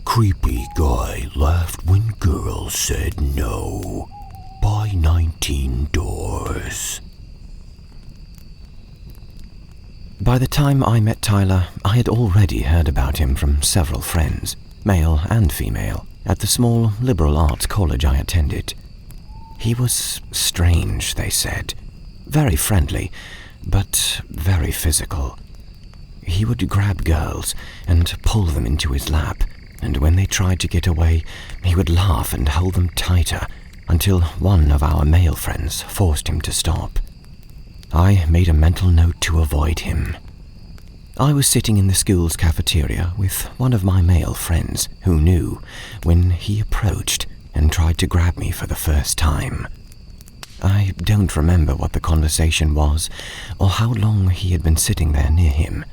Creepy guy laughed when girls said no. By 19 doors. By the time I met Tyler, I had already heard about him from several friends, male and female, at the small liberal arts college I attended. He was strange, they said. Very friendly, but very physical. He would grab girls and pull them into his lap, and when they tried to get away, he would laugh and hold them tighter until one of our male friends forced him to stop. I made a mental note to avoid him. I was sitting in the school's cafeteria with one of my male friends who knew when he approached and tried to grab me for the first time. I don't remember what the conversation was or how long he had been sitting there near him,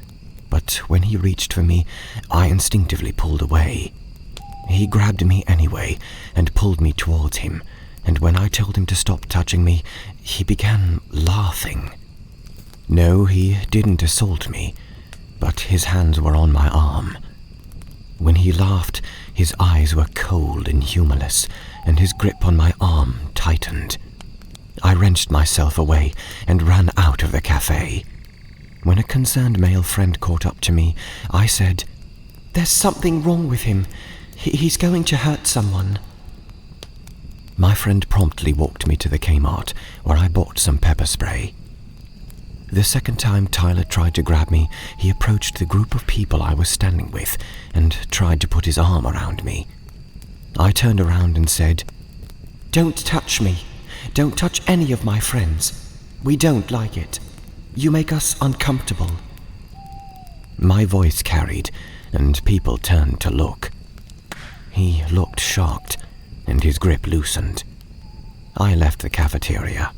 but when he reached for me, I instinctively pulled away. He grabbed me anyway and pulled me towards him, and when I told him to stop touching me, he began laughing. No, he didn't assault me, but his hands were on my arm. When he laughed, his eyes were cold and humorless, and his grip on my arm tightened. I wrenched myself away and ran out of the cafe. When a concerned male friend caught up to me, I said, "There's something wrong with him. He's going to hurt someone." My friend promptly walked me to the Kmart, where I bought some pepper spray. The second time Tyler tried to grab me, he approached the group of people I was standing with and tried to put his arm around me. I turned around and said, "Don't touch me. Don't touch any of my friends. We don't like it. You make us uncomfortable." My voice carried, and people turned to look. He looked shocked, and his grip loosened. I left the cafeteria.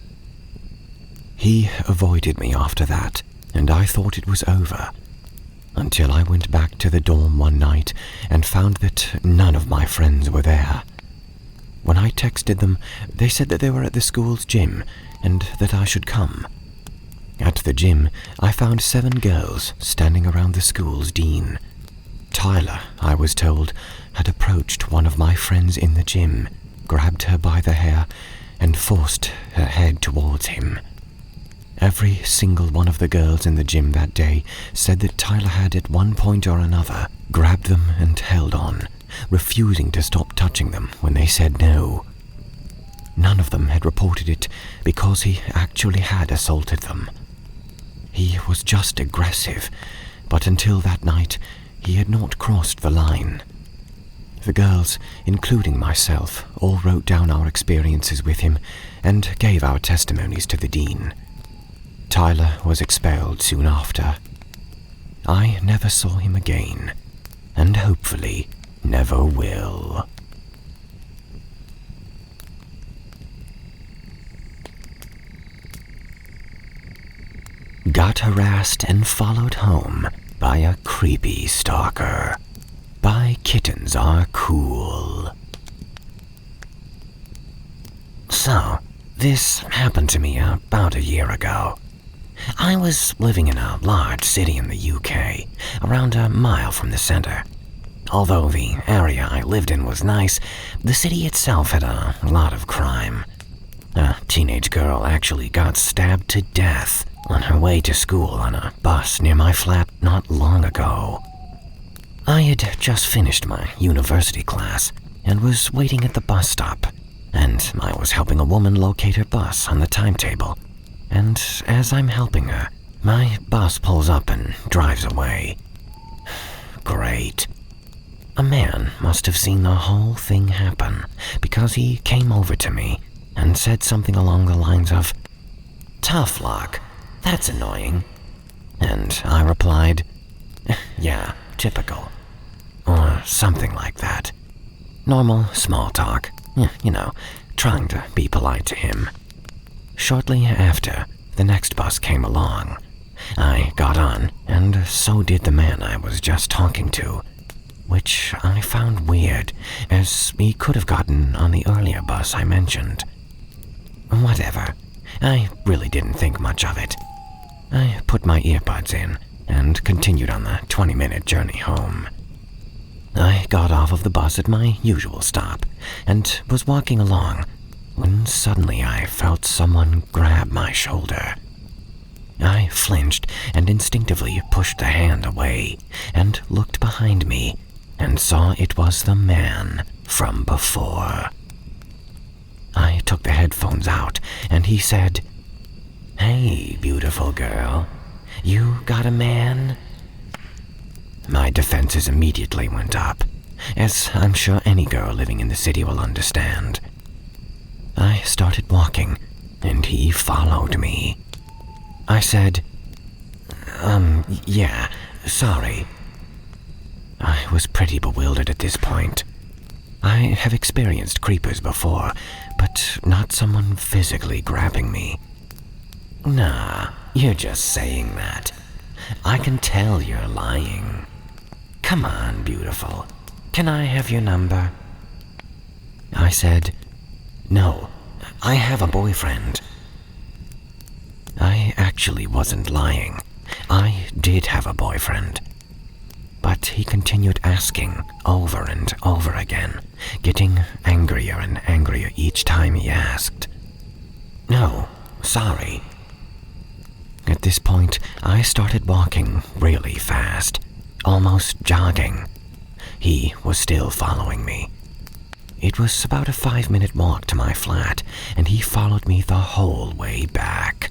He avoided me after that, and I thought it was over, until I went back to the dorm one night and found that none of my friends were there. When I texted them, they said that they were at the school's gym and that I should come. At the gym, I found 7 girls standing around the school's dean. Tyler, I was told, had approached one of my friends in the gym, grabbed her by the hair, and forced her head towards him. Every single one of the girls in the gym that day said that Tyler had at one point or another grabbed them and held on, refusing to stop touching them when they said no. None of them had reported it because he actually had assaulted them. He was just aggressive, but until that night, he had not crossed the line. The girls, including myself, all wrote down our experiences with him and gave our testimonies to the dean. Tyler was expelled soon after. I never saw him again, and hopefully never will. Got harassed and followed home by a creepy stalker. By Kittens Are Cool. So, this happened to me about a year ago. I was living in a large city in the UK, around a mile from the center. Although the area I lived in was nice, the city itself had a lot of crime. A teenage girl actually got stabbed to death on her way to school on a bus near my flat not long ago. I had just finished my university class and was waiting at the bus stop, and I was helping a woman locate her bus on the timetable. And as I'm helping her, my bus pulls up and drives away. Great. A man must have seen the whole thing happen because he came over to me and said something along the lines of, "Tough luck, that's annoying." And I replied, "Yeah, typical." Or something like that. Normal small talk, trying to be polite to him. Shortly after, the next bus came along. I got on, and so did the man I was just talking to, which I found weird, as he could have gotten on the earlier bus I mentioned. Whatever, I really didn't think much of it. I put my earbuds in and continued on the 20-minute journey home. I got off of the bus at my usual stop and was walking along when suddenly I felt someone grab my shoulder. I flinched and instinctively pushed the hand away and looked behind me and saw it was the man from before. I took the headphones out and he said, "Hey, beautiful girl, you got a man?" My defenses immediately went up, as I'm sure any girl living in the city will understand. I started walking, and he followed me. I said, yeah, sorry." I was pretty bewildered at this point. I have experienced creepers before, but not someone physically grabbing me. "Nah, you're just saying that. I can tell you're lying. Come on, beautiful. Can I have your number?" I said, "No, I have a boyfriend." I actually wasn't lying. I did have a boyfriend. But he continued asking over and over again, getting angrier and angrier each time he asked. "No, sorry." At this point, I started walking really fast, almost jogging. He was still following me. It was about a 5-minute walk to my flat, and he followed me the whole way back.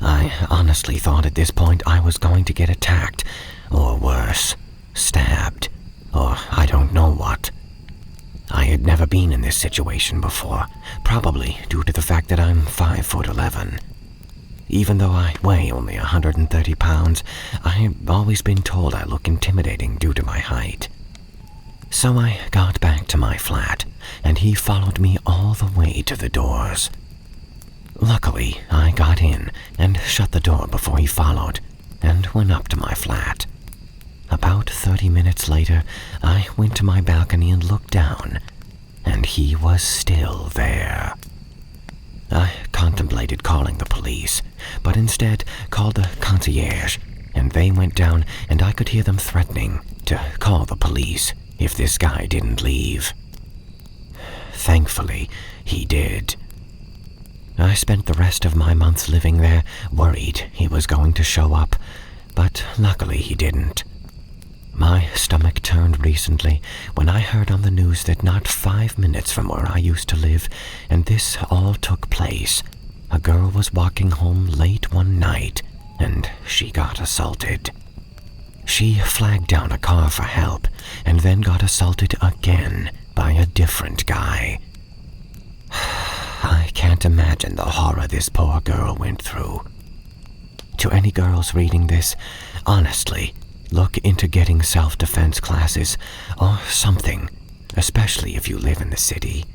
I honestly thought at this point I was going to get attacked, or worse, stabbed, or I don't know what. I had never been in this situation before, probably due to the fact that I'm 5'11". Even though I weigh only 130 pounds, I've always been told I look intimidating due to my height. So I got back to my flat, and he followed me all the way to the doors. Luckily, I got in and shut the door before he followed, and went up to my flat. About 30 minutes later, I went to my balcony and looked down, and he was still there. I contemplated calling the police, but instead called the concierge, and they went down and I could hear them threatening to call the police if this guy didn't leave. Thankfully, he did. I spent the rest of my months living there worried he was going to show up, but luckily he didn't. My stomach turned recently when I heard on the news that not 5 minutes from where I used to live, and this all took place, a girl was walking home late one night, and she got assaulted. She flagged down a car for help, and then got assaulted again by a different guy. I can't imagine the horror this poor girl went through. To any girls reading this, honestly, look into getting self-defense classes or something, especially if you live in the city.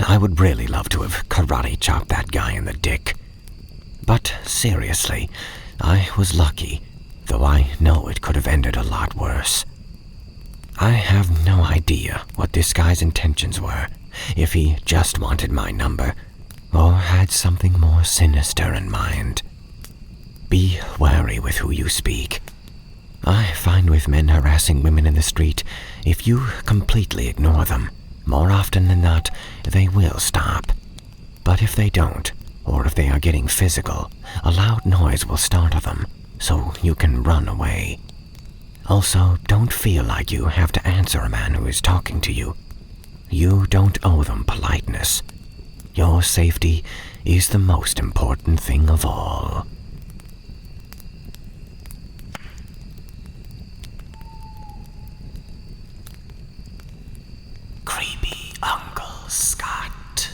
I would really love to have karate chopped that guy in the dick. But seriously, I was lucky, though I know it could have ended a lot worse. I have no idea what this guy's intentions were, if he just wanted my number, or had something more sinister in mind. Be wary with who you speak. I find with men harassing women in the street, if you completely ignore them, more often than not, they will stop. But if they don't, or if they are getting physical, a loud noise will startle them, so you can run away. Also, don't feel like you have to answer a man who is talking to you. You don't owe them politeness. Your safety is the most important thing of all. Creepy Uncle Scott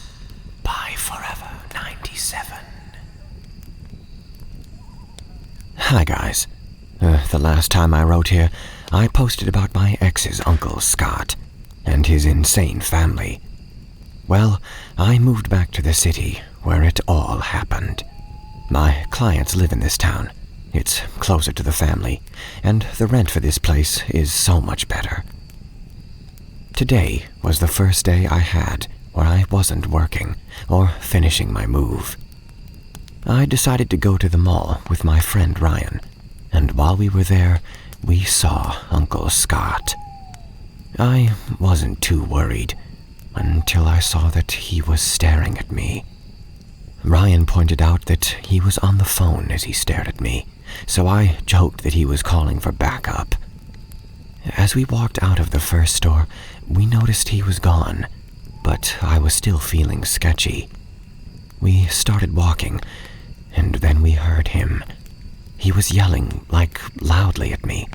by Forever 97. Hi guys. The last time I wrote here, I posted about my ex's Uncle Scott and his insane family. Well, I moved back to the city where it all happened. My clients live in this town. It's closer to the family, and the rent for this place is so much better. Today was the first day I had where I wasn't working or finishing my move. I decided to go to the mall with my friend Ryan, and while we were there, we saw Uncle Scott. I wasn't too worried until I saw that he was staring at me. Ryan pointed out that he was on the phone as he stared at me, so I joked that he was calling for backup. As we walked out of the first store, we noticed he was gone, but I was still feeling sketchy. We started walking, and then we heard him. He was yelling, loudly at me,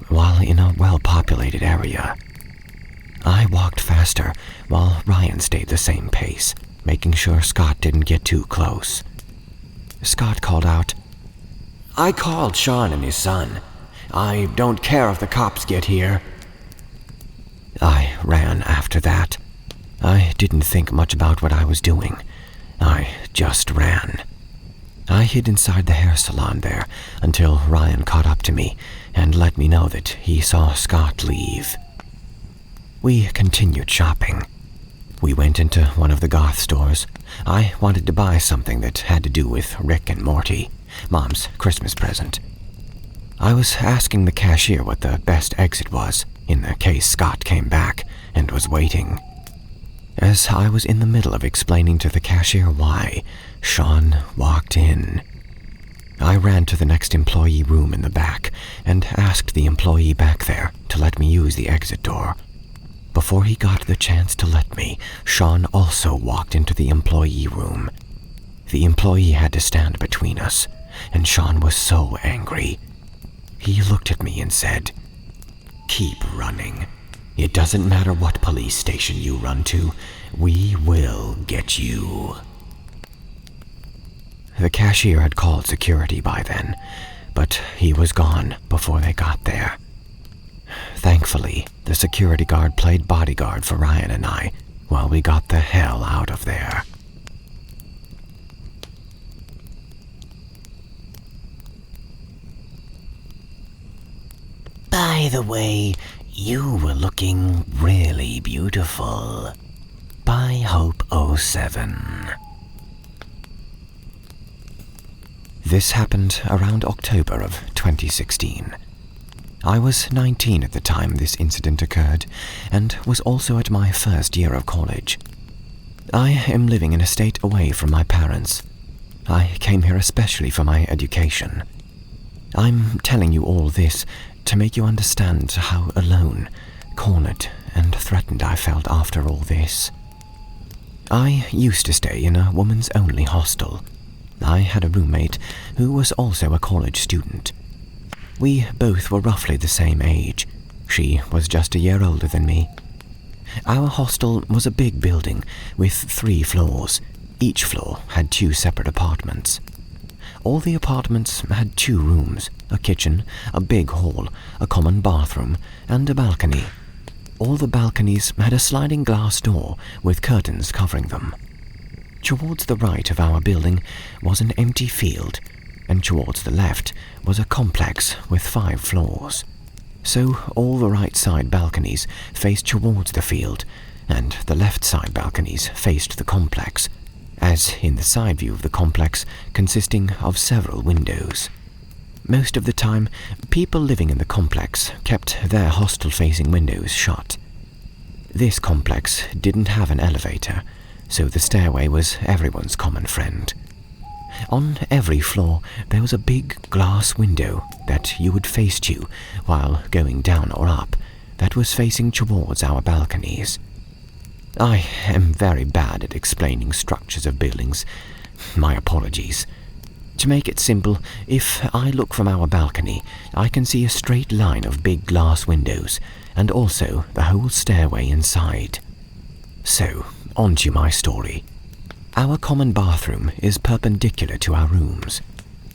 while in a well-populated area. I walked faster, while Ryan stayed the same pace, making sure Scott didn't get too close. Scott called out, "I called Sean and his son. I don't care if the cops get here." I ran after that. I didn't think much about what I was doing. I just ran. I hid inside the hair salon there until Ryan caught up to me and let me know that he saw Scott leave. We continued shopping. We went into one of the goth stores. I wanted to buy something that had to do with Rick and Morty, Mom's Christmas present. I was asking the cashier what the best exit was, in the case Scott came back and was waiting. As I was in the middle of explaining to the cashier why, Sean walked in. I ran to the next employee room in the back and asked the employee back there to let me use the exit door. Before he got the chance to let me, Sean also walked into the employee room. The employee had to stand between us, and Sean was so angry. He looked at me and said, "Keep running. It doesn't matter what police station you run to, we will get you." The cashier had called security by then, but he was gone before they got there. Thankfully, the security guard played bodyguard for Ryan and I while we got the hell out of there. By the way, you were looking really beautiful. By Hope07. This happened around October of 2016. I was 19 at the time this incident occurred, and was also at my first year of college. I am living in a state away from my parents. I came here especially for my education. I'm telling you all this to make you understand how alone, cornered, and threatened I felt after all this. I used to stay in a woman's-only hostel. I had a roommate who was also a college student. We both were roughly the same age. She was just a year older than me. Our hostel was a big building with 3 floors. Each floor had 2 separate apartments. All the apartments had 2 rooms, a kitchen, a big hall, a common bathroom, and a balcony. All the balconies had a sliding glass door with curtains covering them. Towards the right of our building was an empty field, and towards the left was a complex with 5 floors. So all the right side balconies faced towards the field, and the left side balconies faced the complex, as in the side view of the complex consisting of several windows. Most of the time, people living in the complex kept their hostel-facing windows shut. This complex didn't have an elevator, so the stairway was everyone's common friend. On every floor, there was a big glass window that you would face to while going down or up, that was facing towards our balconies. I am very bad at explaining structures of buildings. My apologies. To make it simple, if I look from our balcony, I can see a straight line of big glass windows, and also the whole stairway inside. So, on to my story. Our common bathroom is perpendicular to our rooms.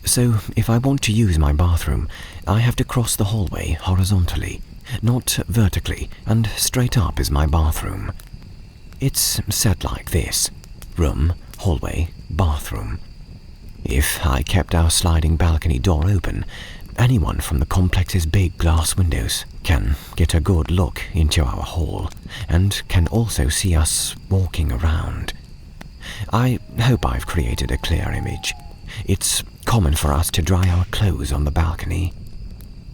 So, if I want to use my bathroom, I have to cross the hallway horizontally, not vertically, and straight up is my bathroom. It's set like this: room, hallway, bathroom. If I kept our sliding balcony door open, anyone from the complex's big glass windows can get a good look into our hall, and can also see us walking around. I hope I've created a clear image. It's common for us to dry our clothes on the balcony.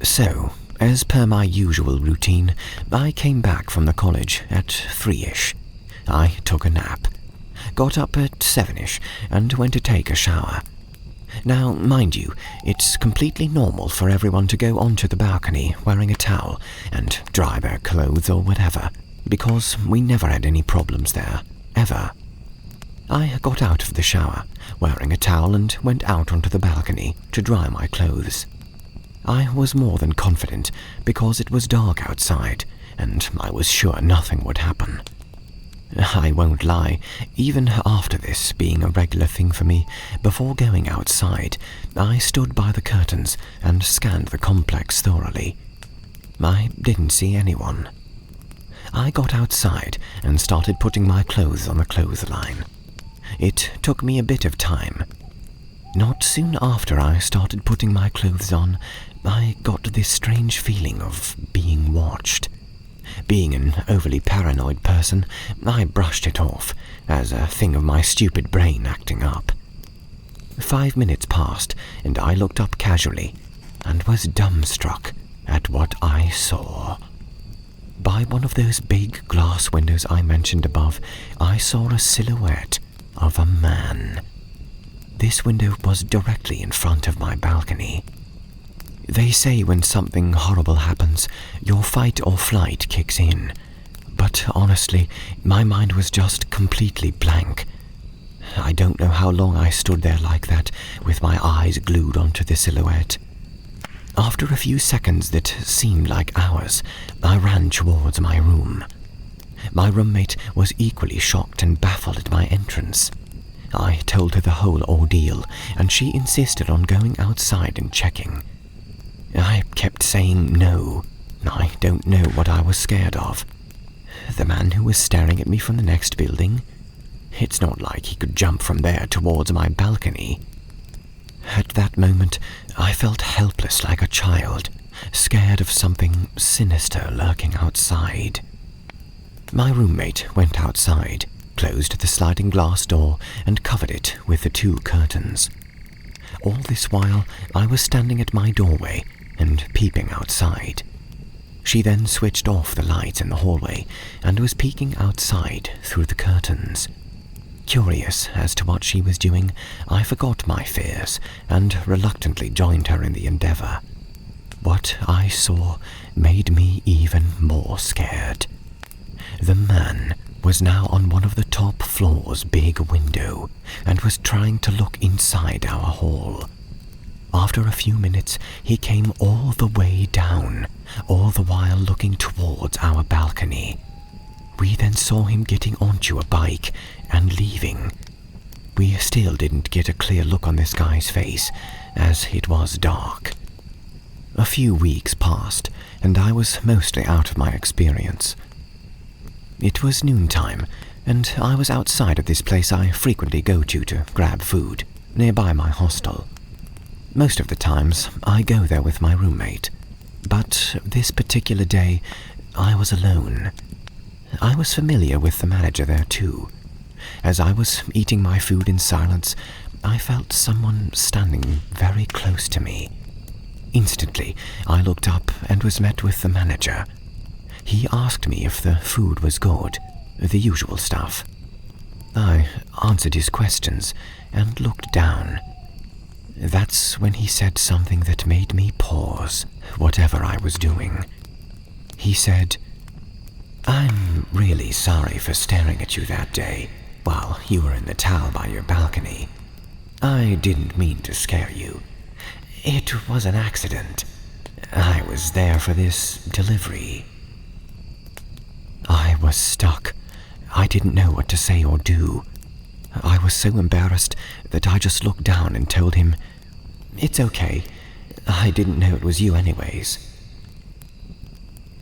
So, As per my usual routine, I came back from the college at 3-ish. I took a nap, got up at 7-ish, and went to take a shower. Now, mind you, it's completely normal for everyone to go onto the balcony wearing a towel and dry their clothes or whatever, because we never had any problems there, ever. I got out of the shower, wearing a towel, and went out onto the balcony to dry my clothes. I was more than confident because it was dark outside, and I was sure nothing would happen. I won't lie, even after this being a regular thing for me, before going outside, I stood by the curtains and scanned the complex thoroughly. I didn't see anyone. I got outside and started putting my clothes on the clothesline. It took me a bit of time. Not soon after I started putting my clothes on, I got this strange feeling of being watched. Being an overly paranoid person, I brushed it off as a thing of my stupid brain acting up. 5 minutes passed, and I looked up casually and was dumbstruck at what I saw. By one of those big glass windows I mentioned above, I saw a silhouette of a man. This window was directly in front of my balcony. They say when something horrible happens, your fight or flight kicks in. But honestly, my mind was just completely blank. I don't know how long I stood there like that, with my eyes glued onto the silhouette. After a few seconds that seemed like hours, I ran towards my room. My roommate was equally shocked and baffled at my entrance. I told her the whole ordeal, and she insisted on going outside and checking. I kept saying no. I don't know what I was scared of. The man who was staring at me from the next building? It's not like he could jump from there towards my balcony. At that moment, I felt helpless like a child, scared of something sinister lurking outside. My roommate went outside, closed the sliding glass door, and covered it with the 2 curtains. All this while, I was standing at my doorway and peeping outside. She then switched off the light in the hallway and was peeking outside through the curtains. Curious as to what she was doing, I forgot my fears and reluctantly joined her in the endeavor. What I saw made me even more scared. The man was now on one of the top floor's big window and was trying to look inside our hall. After a few minutes, he came all the way down, all the while looking towards our balcony. We then saw him getting onto a bike and leaving. We still didn't get a clear look on this guy's face, as it was dark. A few weeks passed, and I was mostly out of my experience. It was noontime, and I was outside of this place I frequently go to grab food, nearby my hostel. Most of the times, I go there with my roommate, but this particular day, I was alone. I was familiar with the manager there too. As I was eating my food in silence, I felt someone standing very close to me. Instantly, I looked up and was met with the manager. He asked me if the food was good, the usual stuff. I answered his questions and looked down. That's when he said something that made me pause, whatever I was doing. He said, "I'm really sorry for staring at you that day while you were in the towel by your balcony. I didn't mean to scare you. It was an accident. I was there for this delivery." I was stuck. I didn't know what to say or do. I was so embarrassed that I just looked down and told him, "It's okay. I didn't know it was you anyways."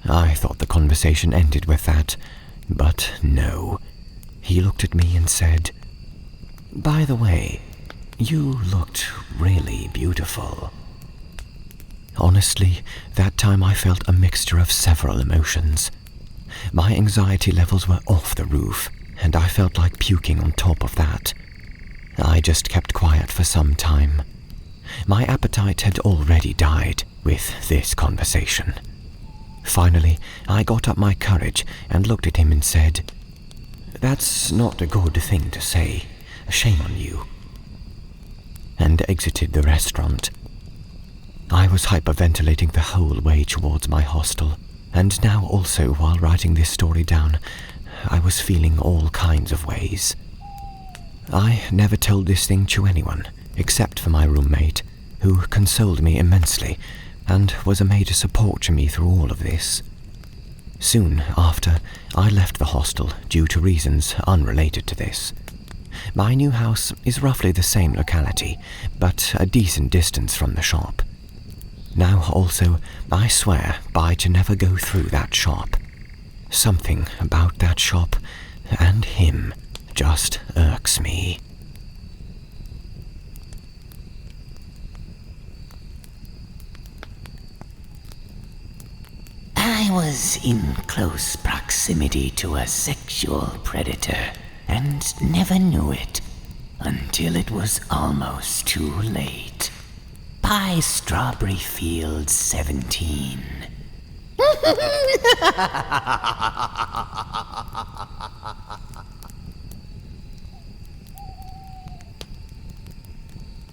I thought the conversation ended with that, but no. He looked at me and said, "By the way, you looked really beautiful." Honestly, that time I felt a mixture of several emotions. My anxiety levels were off the roof, and I felt like puking on top of that. I just kept quiet for some time. my appetite had already died with this conversation. Finally, I got up my courage and looked at him and said, "That's not a good thing to say. Shame on you." And exited the restaurant. I was hyperventilating the whole way towards my hostel, and now also while writing this story down, I was feeling all kinds of ways. I never told this thing to anyone, except for my roommate, who consoled me immensely and was a major support to me through all of this. Soon after, I left the hostel due to reasons unrelated to this. My new house is roughly the same locality, but a decent distance from the shop. Now also, I swear by to never go through that shop. Something about that shop and him just irks me. I was in close proximity to a sexual predator and never knew it until it was almost too late. By Strawberry Field 17.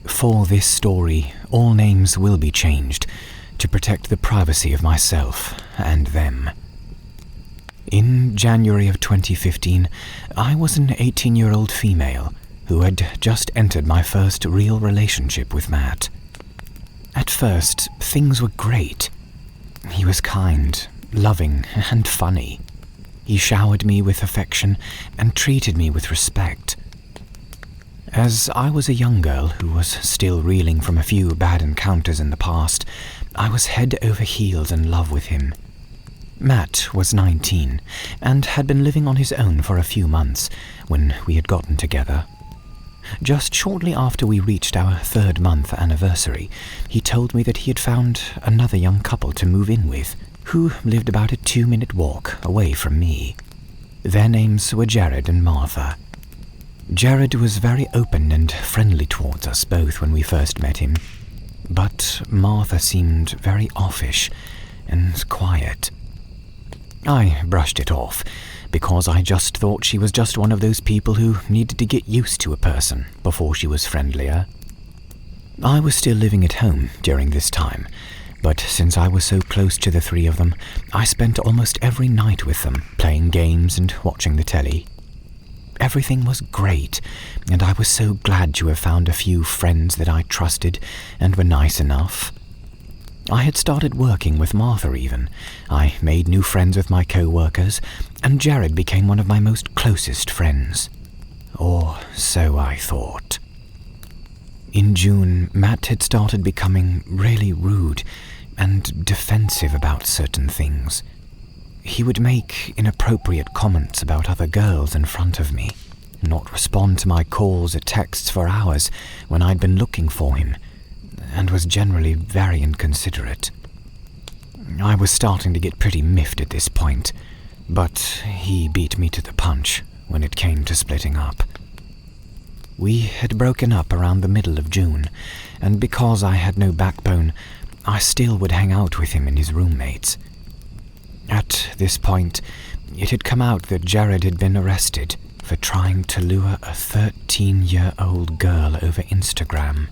For this story, all names will be changed to protect the privacy of myself and them. In January of 2015, I was an 18-year-old female who had just entered my first real relationship with Matt. At first, things were great. He was kind, loving, and funny. He showered me with affection and treated me with respect. As I was a young girl who was still reeling from a few bad encounters in the past, I was head over heels in love with him. Matt was 19 and had been living on his own for a few months when we had gotten together. Just shortly after we reached our 3rd month anniversary, he told me that he had found another young couple to move in with, who lived about a 2-minute walk away from me. Their names were Jared and Martha. Jared was very open and friendly towards us both when we first met him, but Martha seemed very offish and quiet. I brushed it off, because I just thought she was just one of those people who needed to get used to a person before she was friendlier. I was still living at home during this time, but since I was so close to the 3 of them, I spent almost every night with them, playing games and watching the telly. Everything was great, and I was so glad to have found a few friends that I trusted and were nice enough. I had started working with Martha even. I made new friends with my co-workers, and Jared became one of my most closest friends. Or so I thought. In June, Matt had started becoming really rude and defensive about certain things. He would make inappropriate comments about other girls in front of me, not respond to my calls or texts for hours when I'd been looking for him, and was generally very inconsiderate. I was starting to get pretty miffed at this point, but he beat me to the punch when it came to splitting up. We had broken up around the middle of June, and because I had no backbone, I still would hang out with him and his roommates. At this point, it had come out that Jared had been arrested for trying to lure a 13-year-old girl over Instagram,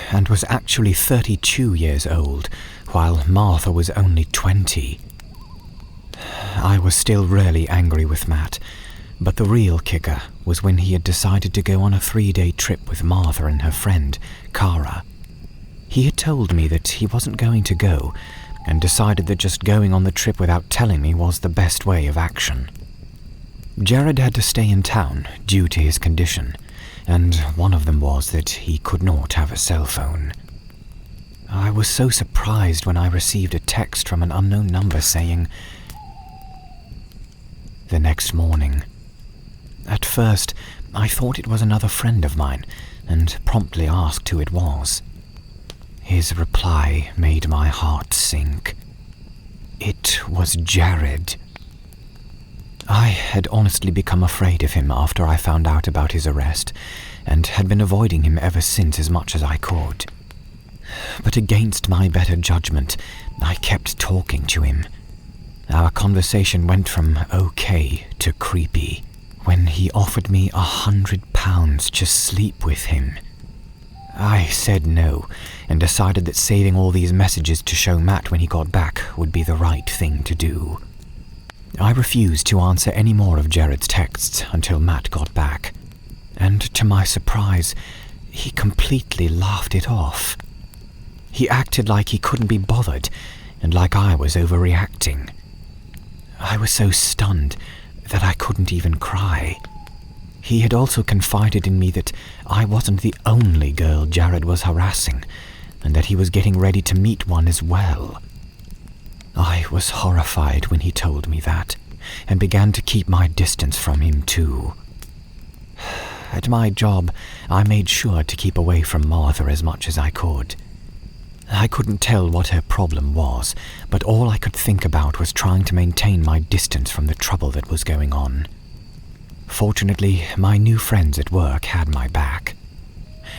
and was actually 32 years old, while Martha was only 20. I was still really angry with Matt, but the real kicker was when he had decided to go on a 3-day trip with Martha and her friend, Cara. He had told me that he wasn't going to go, and decided that just going on the trip without telling me was the best way of action. Jared had to stay in town due to his condition, and one of them was that he could not have a cell phone. I was so surprised when I received a text from an unknown number saying, the next morning. At first, I thought it was another friend of mine, and promptly asked who it was. His reply made my heart sink. It was Jared. I had honestly become afraid of him after I found out about his arrest, and had been avoiding him ever since as much as I could. But against my better judgment, I kept talking to him. Our conversation went from okay to creepy when he offered me £100 to sleep with him. I said no, and decided that saving all these messages to show Matt when he got back would be the right thing to do. I refused to answer any more of Jared's texts until Matt got back, and to my surprise, he completely laughed it off. He acted like he couldn't be bothered, and like I was overreacting. I was so stunned that I couldn't even cry. He had also confided in me that I wasn't the only girl Jared was harassing, and that he was getting ready to meet one as well. I was horrified when he told me that, and began to keep my distance from him too. At my job, I made sure to keep away from Martha as much as I could. I couldn't tell what her problem was, but all I could think about was trying to maintain my distance from the trouble that was going on. Fortunately, my new friends at work had my back.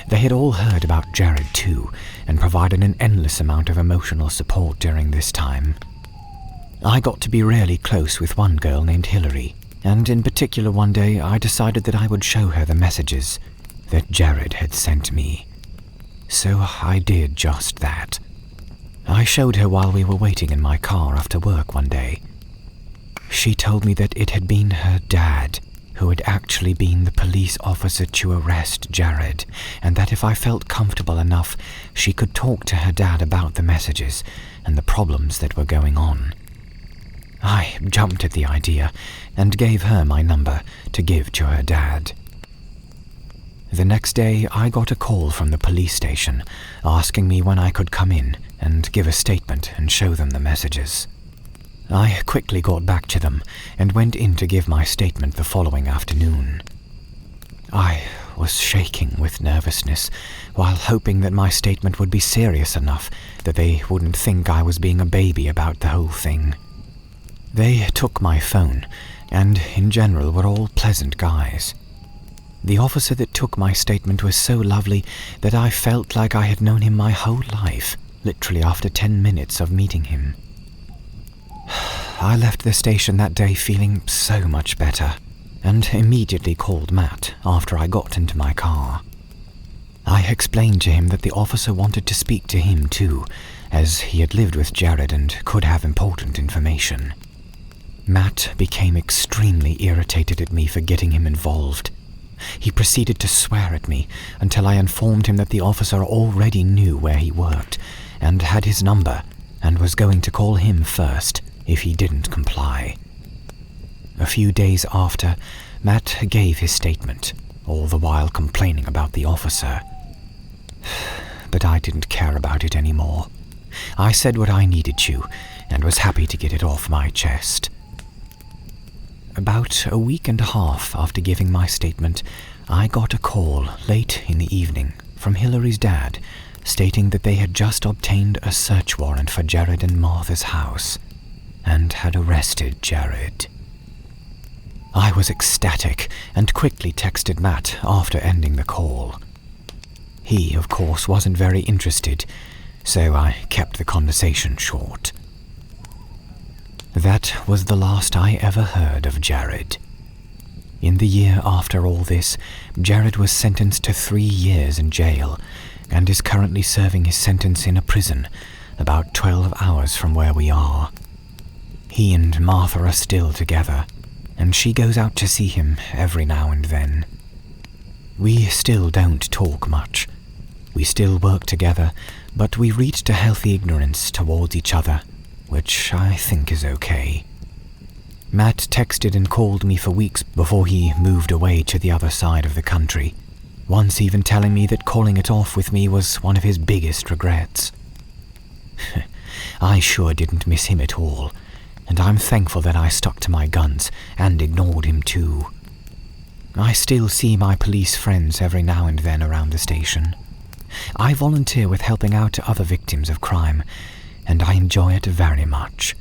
They had all heard about Jared too, and provided an endless amount of emotional support during this time. I got to be really close with one girl named Hillary, and in particular one day I decided that I would show her the messages that Jared had sent me. So I did just that. I showed her while we were waiting in my car after work one day. She told me that it had been her dad who had actually been the police officer to arrest Jared, and that if I felt comfortable enough, she could talk to her dad about the messages and the problems that were going on. I jumped at the idea and gave her my number to give to her dad. The next day, I got a call from the police station asking me when I could come in and give a statement and show them the messages. I quickly got back to them and went in to give my statement the following afternoon. I was shaking with nervousness while hoping that my statement would be serious enough that they wouldn't think I was being a baby about the whole thing. They took my phone and, in general, were all pleasant guys. The officer that took my statement was so lovely that I felt like I had known him my whole life, literally after 10 minutes of meeting him. I left the station that day feeling so much better, and immediately called Matt after I got into my car. I explained to him that the officer wanted to speak to him too, as he had lived with Jared and could have important information. Matt became extremely irritated at me for getting him involved. He proceeded to swear at me until I informed him that the officer already knew where he worked and had his number and was going to call him first if he didn't comply. A few days after, Matt gave his statement, all the while complaining about the officer. But I didn't care about it anymore. I said what I needed to and was happy to get it off my chest. About a week and a half after giving my statement, I got a call late in the evening from Hillary's dad stating that they had just obtained a search warrant for Jared and Martha's house and had arrested Jared. I was ecstatic and quickly texted Matt after ending the call. He, of course, wasn't very interested, so I kept the conversation short. That was the last I ever heard of Jared. In the year after all this, Jared was sentenced to 3 years in jail and is currently serving his sentence in a prison about 12 hours from where we are. He and Martha are still together, and she goes out to see him every now and then. We still don't talk much. We still work together, but we reached a healthy ignorance towards each other, which I think is okay. Matt texted and called me for weeks before he moved away to the other side of the country, once even telling me that calling it off with me was one of his biggest regrets. I sure didn't miss him at all, and I'm thankful that I stuck to my guns and ignored him too. I still see my police friends every now and then around the station. I volunteer with helping out other victims of crime, and I enjoy it very much.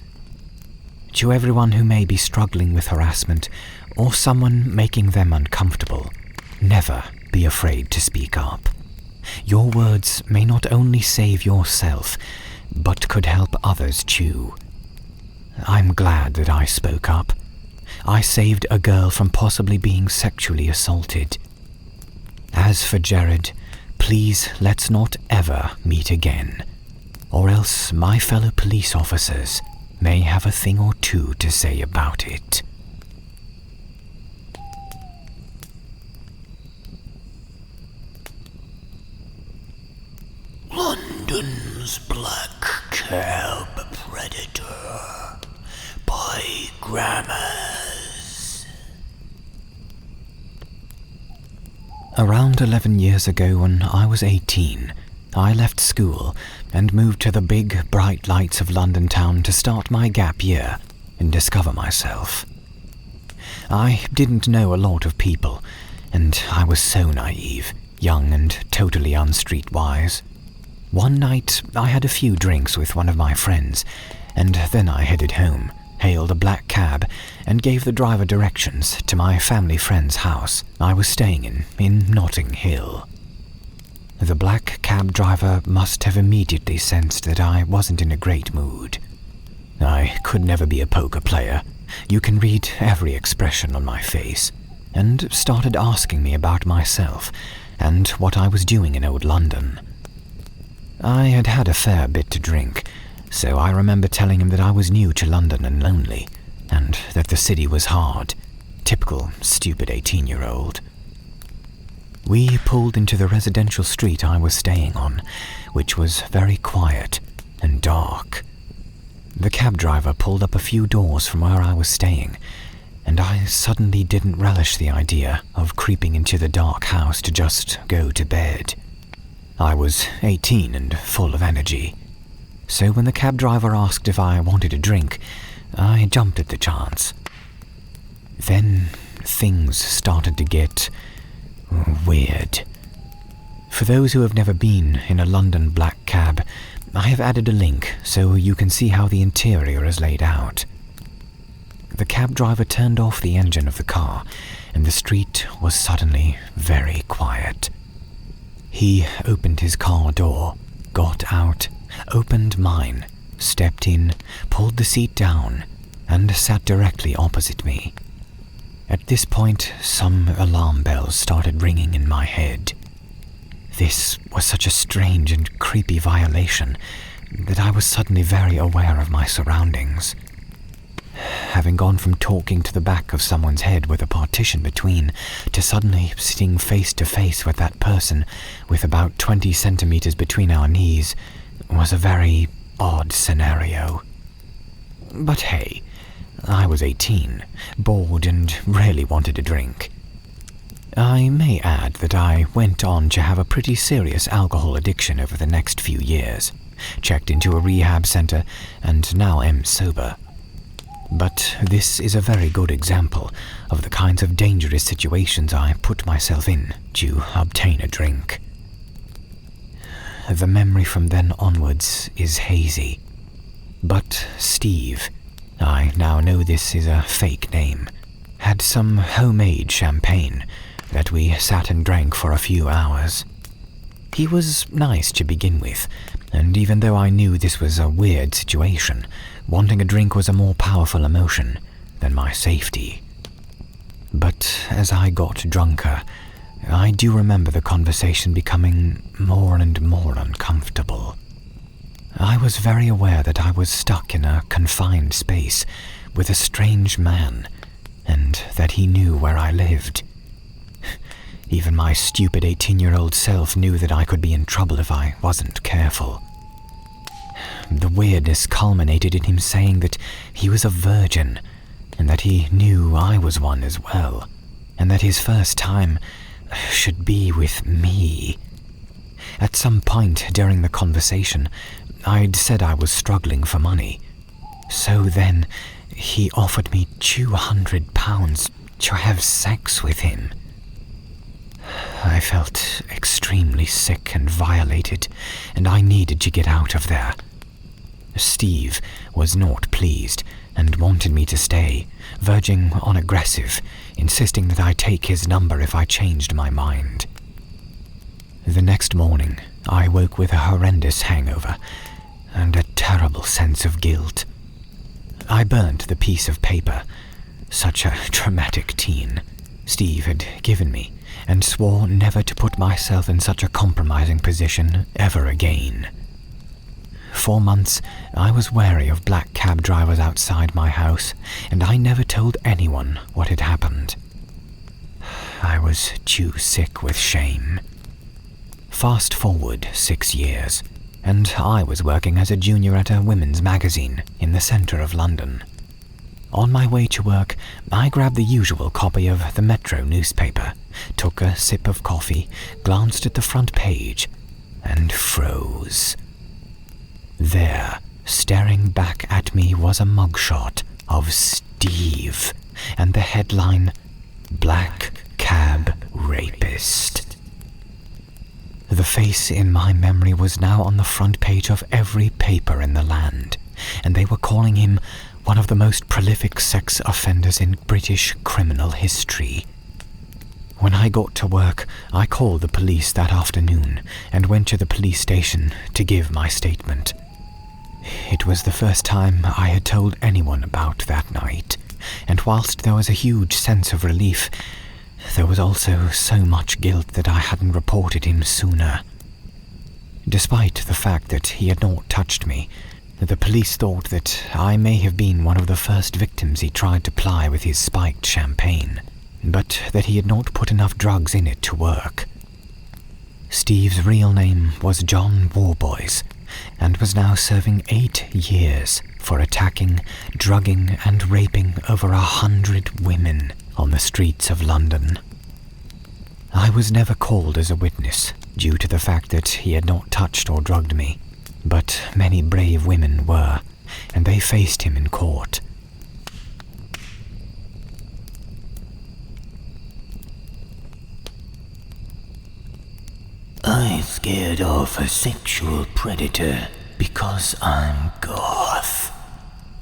To everyone who may be struggling with harassment or someone making them uncomfortable, never be afraid to speak up. Your words may not only save yourself, but could help others too. I'm glad that I spoke up. I saved a girl from possibly being sexually assaulted. As for Jared, please let's not ever meet again, or else my fellow police officers may have a thing or two to say about it. London's Black Cab Predator by Grammars. Around 11 years ago, when I was 18, I left school and moved to the big, bright lights of London town to start my gap year and discover myself. I didn't know a lot of people, and I was so naive, young and totally unstreetwise. One night, I had a few drinks with one of my friends, and then I headed home, hailed a black cab, and gave the driver directions to my family friend's house I was staying in Notting Hill. The black cab driver must have immediately sensed that I wasn't in a great mood. I could never be a poker player. You can read every expression on my face, and started asking me about myself and what I was doing in old London. I had had a fair bit to drink, so I remember telling him that I was new to London and lonely, and that the city was hard. Typical stupid 18-year-old. We pulled into the residential street I was staying on, which was very quiet and dark. The cab driver pulled up a few doors from where I was staying, and I suddenly didn't relish the idea of creeping into the dark house to just go to bed. I was 18 and full of energy, so when the cab driver asked if I wanted a drink, I jumped at the chance. Then things started to get weird. For those who have never been in a London black cab, I have added a link so you can see how the interior is laid out. The cab driver turned off the engine of the car, and the street was suddenly very quiet. He opened his car door, got out, opened mine, stepped in, pulled the seat down, and sat directly opposite me. At this point, some alarm bells started ringing in my head. This was such a strange and creepy violation that I was suddenly very aware of my surroundings. Having gone from talking to the back of someone's head with a partition between, to suddenly sitting face to face with that person with about 20 centimeters between our knees, was a very odd scenario. But hey, I was 18, bored and really wanted a drink. I may add that I went on to have a pretty serious alcohol addiction over the next few years, checked into a rehab center, and now am sober. But this is a very good example of the kinds of dangerous situations I put myself in to obtain a drink. The memory from then onwards is hazy. But Steve, I now know this is a fake name, had some homemade champagne that we sat and drank for a few hours. He was nice to begin with, and even though I knew this was a weird situation, wanting a drink was a more powerful emotion than my safety. But as I got drunker, I do remember the conversation becoming more and more uncomfortable. I was very aware that I was stuck in a confined space with a strange man, and that he knew where I lived. Even my stupid 18-year-old self knew that I could be in trouble if I wasn't careful. The weirdness culminated in him saying that he was a virgin, and that he knew I was one as well, and that his first time should be with me. At some point during the conversation, I'd said I was struggling for money. So then, he offered me £200 to have sex with him. I felt extremely sick and violated, and I needed to get out of there. Steve was not pleased and wanted me to stay, verging on aggressive, insisting that I take his number if I changed my mind. The next morning, I woke with a horrendous hangover and a terrible sense of guilt. I burnt the piece of paper, such a dramatic teen, Steve had given me, and swore never to put myself in such a compromising position ever again. For months, I was wary of black cab drivers outside my house, and I never told anyone what had happened. I was too sick with shame. Fast forward 6 years, and I was working as a junior at a women's magazine in the centre of London. On my way to work, I grabbed the usual copy of the Metro newspaper, took a sip of coffee, glanced at the front page, and froze. There, staring back at me, was a mugshot of Steve, and the headline, "Black Cab Rapist." The face in my memory was now on the front page of every paper in the land, and they were calling him one of the most prolific sex offenders in British criminal history. When I got to work, I called the police that afternoon and went to the police station to give my statement. It was the first time I had told anyone about that night, and whilst there was a huge sense of relief, there was also so much guilt that I hadn't reported him sooner. Despite the fact that he had not touched me, the police thought that I may have been one of the first victims he tried to ply with his spiked champagne, but that he had not put enough drugs in it to work. Steve's real name was John Warboys, and was now serving 8 years for attacking, drugging, and raping over 100 women on the streets of London. I was never called as a witness due to the fact that he had not touched or drugged me, but many brave women were, and they faced him in court. I scared off a sexual predator because I'm goth.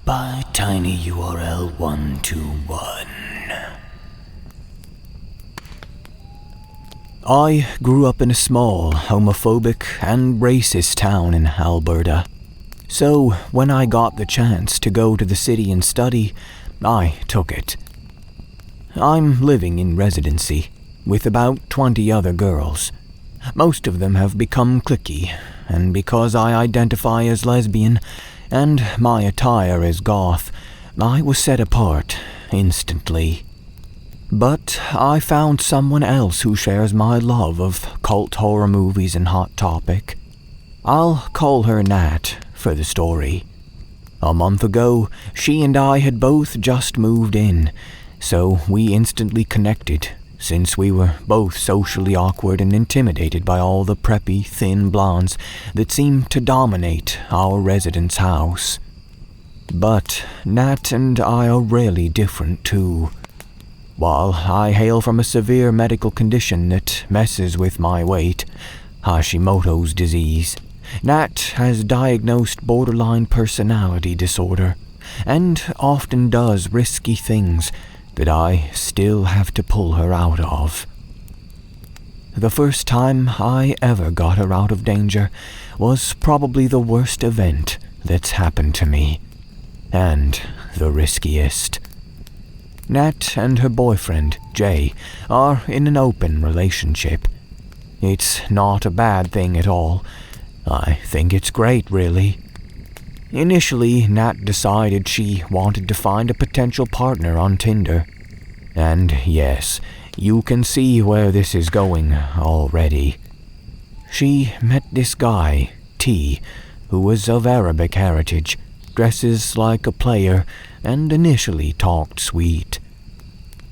By tinyurl121. I grew up in a small, homophobic and racist town in Alberta. So when I got the chance to go to the city and study, I took it. I'm living in residency with about 20 other girls. Most of them have become cliquey, and because I identify as lesbian and my attire is goth, I was set apart instantly. But I found someone else who shares my love of cult horror movies and Hot Topic. I'll call her Nat for the story. A month ago, she and I had both just moved in, so we instantly connected, since we were both socially awkward and intimidated by all the preppy, thin blondes that seemed to dominate our residence house. But Nat and I are really different too. While I hail from a severe medical condition that messes with my weight, Hashimoto's disease, Nat has diagnosed borderline personality disorder, and often does risky things that I still have to pull her out of. The first time I ever got her out of danger was probably the worst event that's happened to me, and the riskiest. Nat and her boyfriend, Jay, are in an open relationship. It's not a bad thing at all. I think it's great, really. Initially, Nat decided she wanted to find a potential partner on Tinder. And yes, you can see where this is going already. She met this guy, T, who was of Arabic heritage, dresses like a player, and initially talked sweet.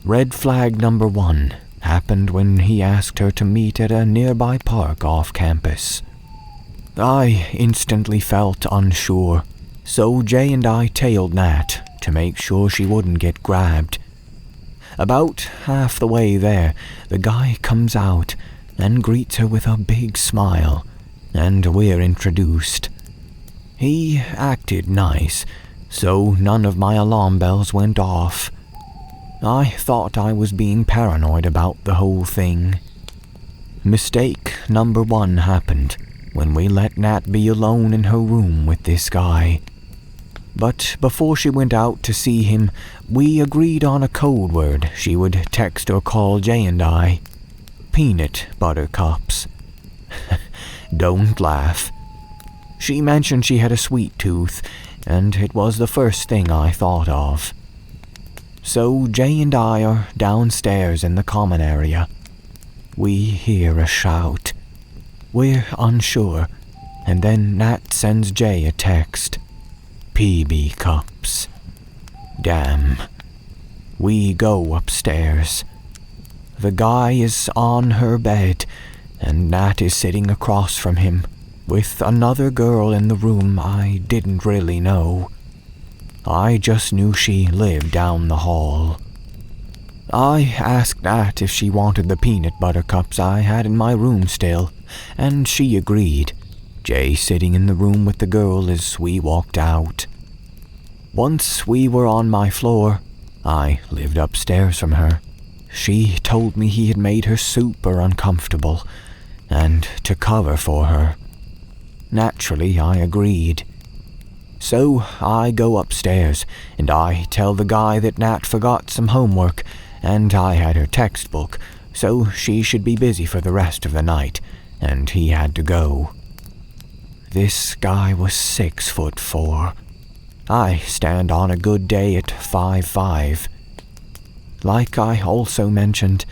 Red flag number 1 happened when he asked her to meet at a nearby park off campus. I instantly felt unsure, so Jay and I tailed Nat to make sure she wouldn't get grabbed. About half the way there, the guy comes out and greets her with a big smile, and we're introduced. He acted nice, so none of my alarm bells went off. I thought I was being paranoid about the whole thing. Mistake number 1 happened when we let Nat be alone in her room with this guy. But before she went out to see him, we agreed on a code word she would text or call Jay and I. Peanut butter cups. Don't laugh. She mentioned she had a sweet tooth, and it was the first thing I thought of. So Jay and I are downstairs in the common area. We hear a shout. We're unsure, and then Nat sends Jay a text. PB cups. Damn. We go upstairs. The guy is on her bed, and Nat is sitting across from him, with another girl in the room I didn't really know. I just knew she lived down the hall. I asked Nat if she wanted the peanut butter cups I had in my room still, and she agreed, Jay sitting in the room with the girl as we walked out. Once we were on my floor, I lived upstairs from her. She told me he had made her super uncomfortable, and to cover for her. Naturally, I agreed. So I go upstairs, and I tell the guy that Nat forgot some homework, and I had her textbook, so she should be busy for the rest of the night, and he had to go. This guy was 6'4". I stand on a good day at 5'5". Like I also mentioned,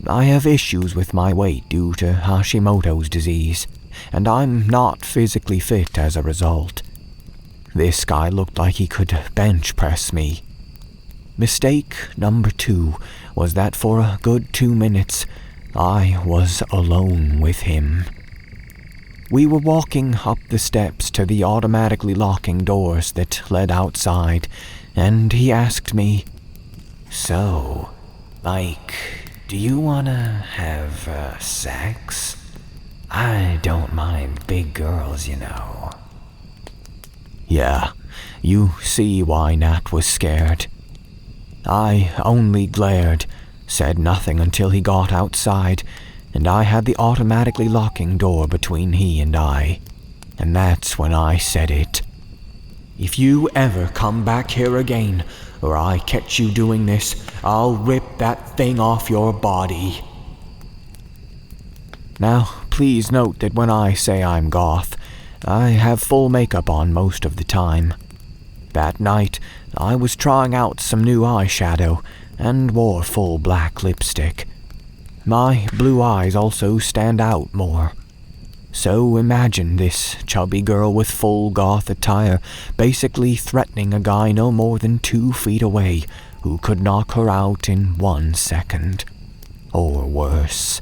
I have issues with my weight due to Hashimoto's disease, and I'm not physically fit as a result. This guy looked like he could bench press me. Mistake number 2 was that for a good 2 minutes, I was alone with him. We were walking up the steps to the automatically locking doors that led outside, and he asked me, "So, do you wanna have sex? I don't mind big girls, you know." Yeah, you see why Nat was scared. I only glared, said nothing until he got outside, and I had the automatically locking door between he and I. And that's when I said it. "If you ever come back here again, or I catch you doing this, I'll rip that thing off your body." Now, please note that when I say I'm goth, I have full makeup on most of the time. That night, I was trying out some new eyeshadow and wore full black lipstick. My blue eyes also stand out more. So imagine this chubby girl with full goth attire basically threatening a guy no more than 2 feet away who could knock her out in 1 second. Or worse.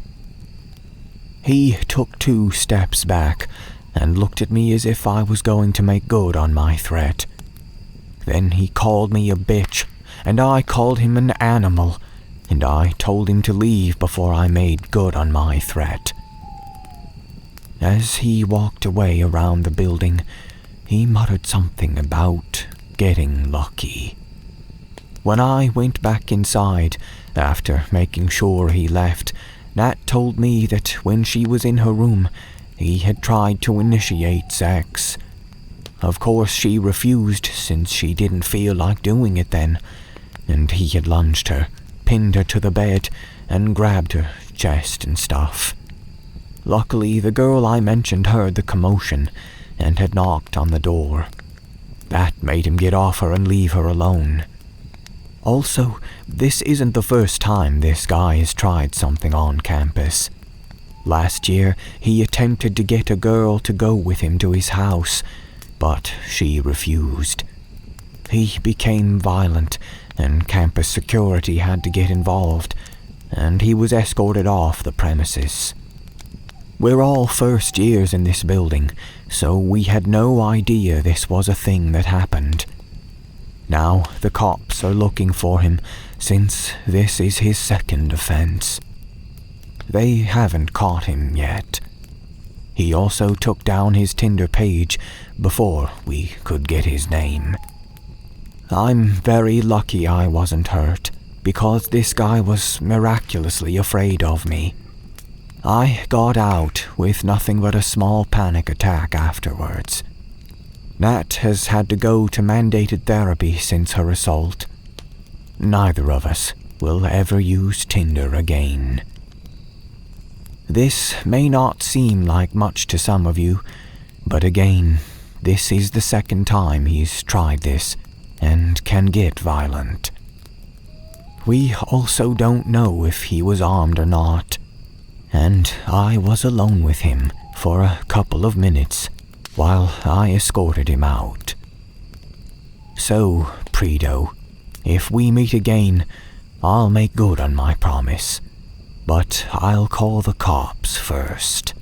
He took 2 steps back and looked at me as if I was going to make good on my threat. Then he called me a bitch, and I called him an animal, and I told him to leave before I made good on my threat. As he walked away around the building, he muttered something about getting lucky. When I went back inside, after making sure he left, Nat told me that when she was in her room, he had tried to initiate sex. Of course, she refused since she didn't feel like doing it then, and he had lunged her, pinned her to the bed, and grabbed her chest and stuff. Luckily, the girl I mentioned heard the commotion and had knocked on the door. That made him get off her and leave her alone. Also, this isn't the first time this guy has tried something on campus. Last year, he attempted to get a girl to go with him to his house, but she refused. He became violent, and campus security had to get involved, and he was escorted off the premises. We're all first years in this building, so we had no idea this was a thing that happened. Now the cops are looking for him, since this is his second offense. They haven't caught him yet. He also took down his Tinder page before we could get his name. I'm very lucky I wasn't hurt, because this guy was miraculously afraid of me. I got out with nothing but a small panic attack afterwards. Nat has had to go to mandated therapy since her assault. Neither of us will ever use Tinder again. This may not seem like much to some of you, but again, this is the second time he's tried this and can get violent. We also don't know if he was armed or not, and I was alone with him for a couple of minutes while I escorted him out. So, Predo, if we meet again, I'll make good on my promise, but I'll call the cops first.